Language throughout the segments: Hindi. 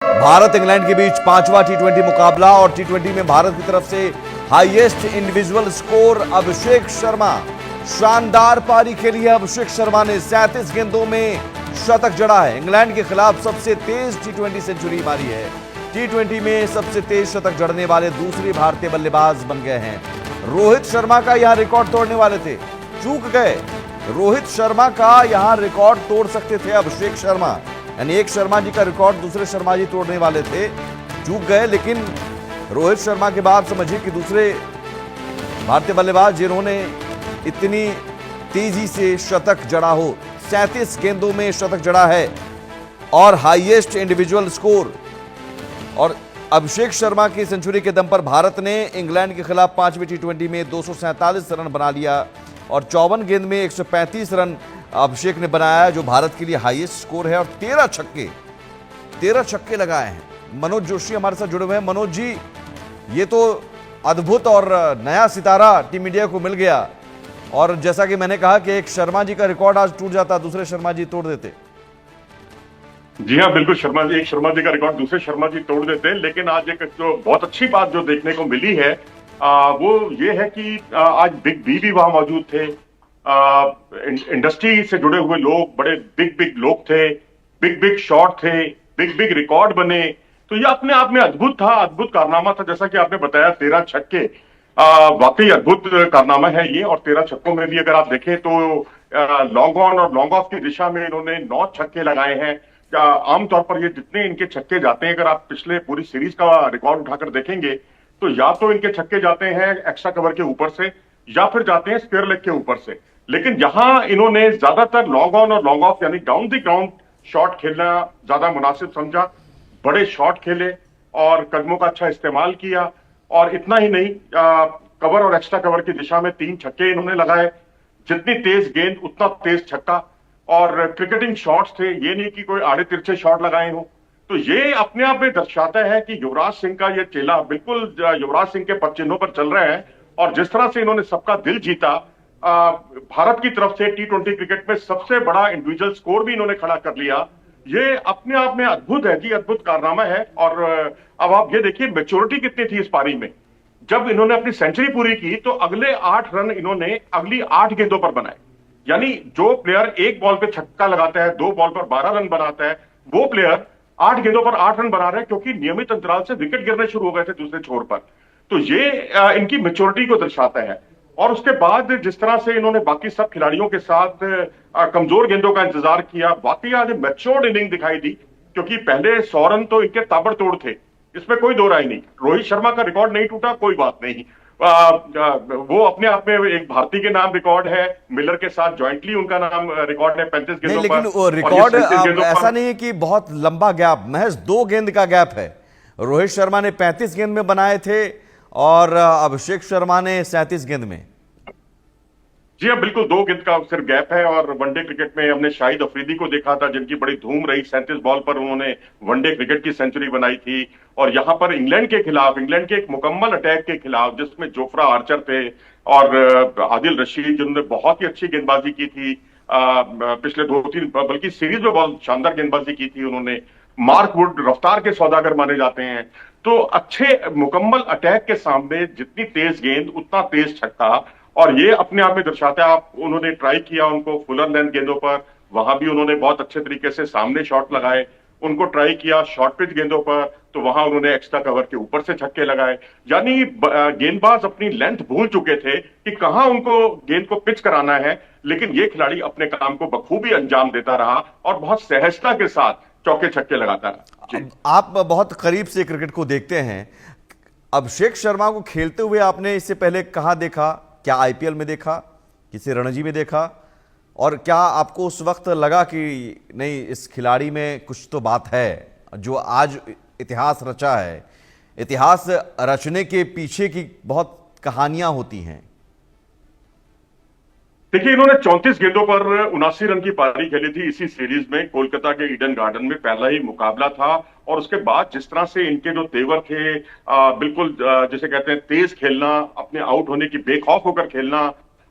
भारत इंग्लैंड के बीच पांचवा टी20 मुकाबला और टी20 में भारत की तरफ से highest individual score Abhishek Sharma. शानदार पारी खेली है अभिषेक शर्मा ने, 37 गेंदों में शतक जड़ा है। इंग्लैंड के खिलाफ सबसे तेज टी20 सेंचुरी मारी है। टी20 में सबसे तेज शतक जड़ने वाले दूसरे भारतीय बल्लेबाज बन गए हैं। रोहित शर्मा का यहां रिकॉर्ड तोड़ने वाले थे, चूक गए। रोहित शर्मा का यहां रिकॉर्ड तोड़ सकते थे अभिषेक शर्मा, यानी एक शर्मा जी का रिकॉर्ड दूसरे शर्मा जी तोड़ने वाले थे, चूक गए। लेकिन रोहित शर्मा के बाद समझिए कि दूसरे भारतीय बल्लेबाज जिन्होंने इतनी तेजी से शतक जड़ा हो, 37 गेंदों में शतक जड़ा है और हाईएस्ट इंडिविजुअल स्कोर। और अभिषेक शर्मा की सेंचुरी के दम पर भारत ने इंग्लैंड के खिलाफ पांचवी टी20 में 247 रन बना लिया और 54 गेंद में 135 रन अभिषेक ने बनाया, जो भारत के लिए हाईएस्ट स्कोर है। और 13 छक्के लगाए हैं। मनोज जोशी हमारे साथ जुड़े हुए हैं। मनोज जी, ये तो अद्भुत और नया सितारा टीम इंडिया को मिल गया, और जैसा कि मैंने कहा कि एक शर्मा जी का रिकॉर्ड आज टूट जाता, दूसरे शर्मा जी तोड़ देते। जी हाँ, बिल्कुल। एक शर्मा जी का रिकॉर्ड दूसरे शर्मा जी तोड़ देते हैं। लेकिन आज एक जो बहुत अच्छी बात जो देखने को मिली है वो ये है कि आज बिग बी भी वहां मौजूद थे। इंडस्ट्री से जुड़े हुए लोग, बड़े बिग लोग थे, बिग शॉट थे, बिग रिकॉर्ड बने। तो ये अपने आप में अद्भुत था, अद्भुत कारनामा था। जैसा कि आपने बताया, 13 छक्के, वाकई अद्भुत कारनामा है ये। और 13 छक्कों में भी अगर आप देखें तो लॉन्ग ऑन और लॉन्ग ऑफ की दिशा में इन्होंने 9 छक्के लगाए हैं। आमतौर पर ये जितने इनके छक्के जाते हैं, अगर आप पिछले पूरी सीरीज का रिकॉर्ड उठाकर देखेंगे तो या तो इनके छक्के जाते हैं एक्स्ट्रा कवर के ऊपर से या फिर जाते हैं स्क्वायर लेग के ऊपर से। लेकिन यहां इन्होंने ज्यादातर लॉन्ग ऑन और लॉन्ग ऑफ यानी डाउन द ग्राउंड शॉट खेलना ज्यादा मुनासिब समझा। बड़े शॉट खेले और कदमों का अच्छा इस्तेमाल किया। और इतना ही नहीं, कवर और एक्स्ट्रा कवर की दिशा में 3 छक्के इन्होंने लगाए। जितनी तेज गेंद उतना तेज छक्का। और क्रिकेटिंग शॉट्स थे, ये नहीं कि कोई आड़े तिरछे शॉट लगाए हो। तो ये अपने आप में दर्शाता है कि युवराज सिंह का ये चेला बिल्कुल युवराज सिंह के पदचिन्हों पर चल रहे हैं। और जिस तरह से इन्होंने सबका दिल जीता, भारत की तरफ से टी20 क्रिकेट में सबसे बड़ा इंडिविजुअल स्कोर भी इन्होंने खड़ा कर लिया। ये अपने आप में अद्भुत है जी, अद्भुत कारनामा है। और अब आप ये देखिए मैच्योरिटी कितनी थी इस पारी में। जब इन्होंने अपनी सेंचुरी पूरी की तो अगले 8 रन इन्होंने अगली 8 गेंदों पर बनाए। यानी जो प्लेयर एक बॉल पे छक्का लगाता है, 2 बॉल पर 12 रन बनाता है, वो प्लेयर 8 गेंदों पर 8 रन बना रहे हैं, क्योंकि नियमित अंतराल से विकेट गिरने शुरू हो गए थे दूसरे छोर पर। तो ये इनकी मैच्योरिटी को दर्शाता है। और उसके बाद जिस तरह से इन्होंने बाकी सब खिलाड़ियों के साथ कमजोर गेंदों का इंतजार किया, वाकई आज मैच्योर्ड इनिंग दिखाई दी। क्योंकि पहले 100 रन तो इनके ताबड़तोड़ थे, इसमें कोई दो राय नहीं। रोहित शर्मा का रिकॉर्ड नहीं टूटा, कोई बात नहीं। वो अपने आप में एक भारतीय के नाम रिकॉर्ड है। मिलर के साथ जॉइंटली उनका नाम रिकॉर्ड है 35 गेंदों पर। लेकिन वो रिकॉर्ड ऐसा नहीं है कि बहुत लंबा गैप, महज 2 गेंद का गैप है। रोहित शर्मा ने 35 गेंद में बनाए थे और अभिषेक शर्मा ने 37 गेंद में। जी हाँ, बिल्कुल 2 गेंद का सिर्फ गैप है। और वनडे क्रिकेट में हमने शाहिद अफरीदी को देखा था, जिनकी बड़ी धूम रही। 37 बॉल पर उन्होंने वनडे क्रिकेट की सेंचुरी बनाई थी। और यहां पर इंग्लैंड के खिलाफ, इंग्लैंड के एक मुकम्मल अटैक के खिलाफ, जिसमें जोफ्रा आर्चर थे और आदिल रशीद, जिन्होंने बहुत ही अच्छी गेंदबाजी की थी पिछले 2-3, बल्कि सीरीज में बहुत शानदार गेंदबाजी की थी उन्होंने। मार्क वुड रफ्तार के सौदागर माने जाते हैं। तो अच्छे मुकम्मल अटैक के सामने जितनी तेज गेंद उतना तेज छक्का। और ये अपने आप में दर्शाता है, आप उन्होंने ट्राई किया उनको फुलर लेंथ गेंदों पर, वहां भी उन्होंने बहुत अच्छे तरीके से सामने शॉट लगाए। उनको ट्राई किया शॉर्ट पिच गेंदों पर, तो वहां उन्होंने एक्स्ट्रा कवर के ऊपर से छक्के लगाए। यानी गेंदबाज अपनी लेंथ भूल चुके थे कि कहां उनको गेंद को पिच कराना है। लेकिन ये खिलाड़ी अपने काम को बखूबी अंजाम देता रहा और बहुत सहजता के साथ चौके छक्के लगाता रहा। आप बहुत करीब से क्रिकेट को देखते हैं, अभिषेक शर्मा को खेलते हुए आपने इससे पहले कहां देखा? क्या आईपीएल में देखा, किसी रणजी में देखा? और क्या आपको उस वक्त लगा कि नहीं, इस खिलाड़ी में कुछ तो बात है जो आज इतिहास रचा है? इतिहास रचने के पीछे की बहुत कहानियां होती हैं। देखिए, इन्होंने 34 गेंदों पर 79 रन की पारी खेली थी इसी सीरीज में। कोलकाता के ईडन गार्डन में पहला ही मुकाबला था। और उसके बाद जिस तरह से इनके जो तेवर थे, बिल्कुल जिसे कहते हैं तेज खेलना, अपने आउट होने की बेखौफ होकर खेलना,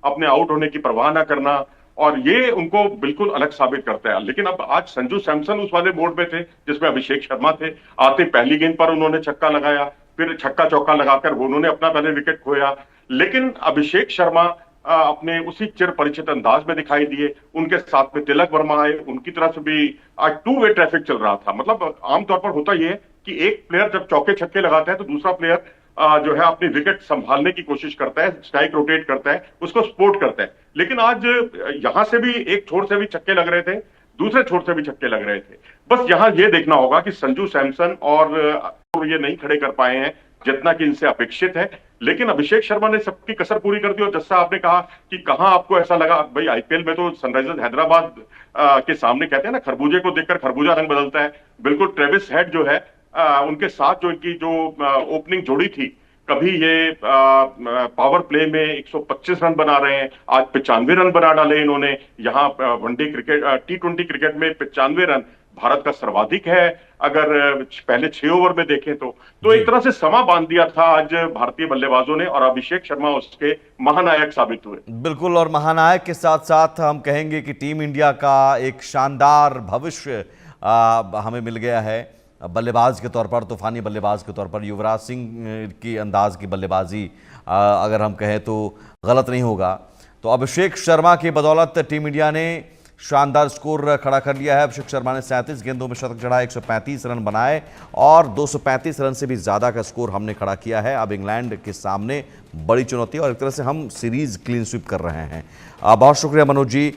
अपने आउट होने की परवाह ना करना, और ये उनको बिल्कुल अलग साबित करता है। लेकिन अब आज संजू सैमसन उस वाले मोड में थे जिसमें अभिषेक शर्मा थे। आते पहली गेंद पर उन्होंने छक्का लगाया, फिर छक्का चौका लगाकर उन्होंने अपना पहले विकेट खोया। लेकिन अभिषेक शर्मा अपने उसी चिर परिचित अंदाज में दिखाई दिए। उनके साथ में तिलक वर्मा आए, उनकी तरफ से भी आज टू वे ट्रैफिक चल रहा था। मतलब आमतौर पर होता यह है कि एक प्लेयर जब चौके छक्के लगाता है तो दूसरा प्लेयर जो है अपनी विकेट संभालने की कोशिश करता है, स्ट्राइक रोटेट करता है, उसको सपोर्ट करता है। लेकिन आज यहां से भी एक छोर से भी छक्के लग रहे थे, दूसरे छोर से भी छक्के लग रहे थे। बस यहां यह देखना होगा कि संजू सैमसन और ये नहीं खड़े कर पाए हैं जितना कि इनसे अपेक्षित है। लेकिन अभिषेक शर्मा ने सबकी कसर पूरी कर दी। और जैसा आपने कहा कि कहां आपको ऐसा लगा, भाई आईपीएल में तो सनराइजर्स हैदराबाद के सामने कहते हैं ना, खरबूजे को देखकर खरबूजा रंग बदलता है। बिल्कुल ट्रेविस हेड जो है उनके साथ जो इनकी जो ओपनिंग जोड़ी थी, कभी ये पावर प्ले में 125 रन बना रहे हैं, आज 95 रन बना डाले इन्होंने। यहाँ वनडे क्रिकेट T20 क्रिकेट में 95 रन भारत का सर्वाधिक है अगर पहले 6 ओवर में देखें तो एक तरह से समा बांध दिया था आज भारतीय बल्लेबाजों ने, और अभिषेक शर्मा उसके महानायक साबित हुए। बिल्कुल, और महानायक के साथ साथ हम कहेंगे कि टीम इंडिया का एक शानदार भविष्य हमें मिल गया है बल्लेबाज के तौर पर, तूफानी बल्लेबाज के तौर पर। युवराज सिंह की अंदाज की बल्लेबाजी अगर हम कहें तो गलत नहीं होगा। तो अभिषेक शर्मा की बदौलत टीम इंडिया ने शानदार स्कोर खड़ा कर लिया है। अभिषेक शर्मा ने 37 गेंदों में शतक जड़ा, 135 रन बनाए और 235 रन से भी ज़्यादा का स्कोर हमने खड़ा किया है। अब इंग्लैंड के सामने बड़ी चुनौती और एक तरह से हम सीरीज क्लीन स्वीप कर रहे हैं। बहुत शुक्रिया मनोज जी।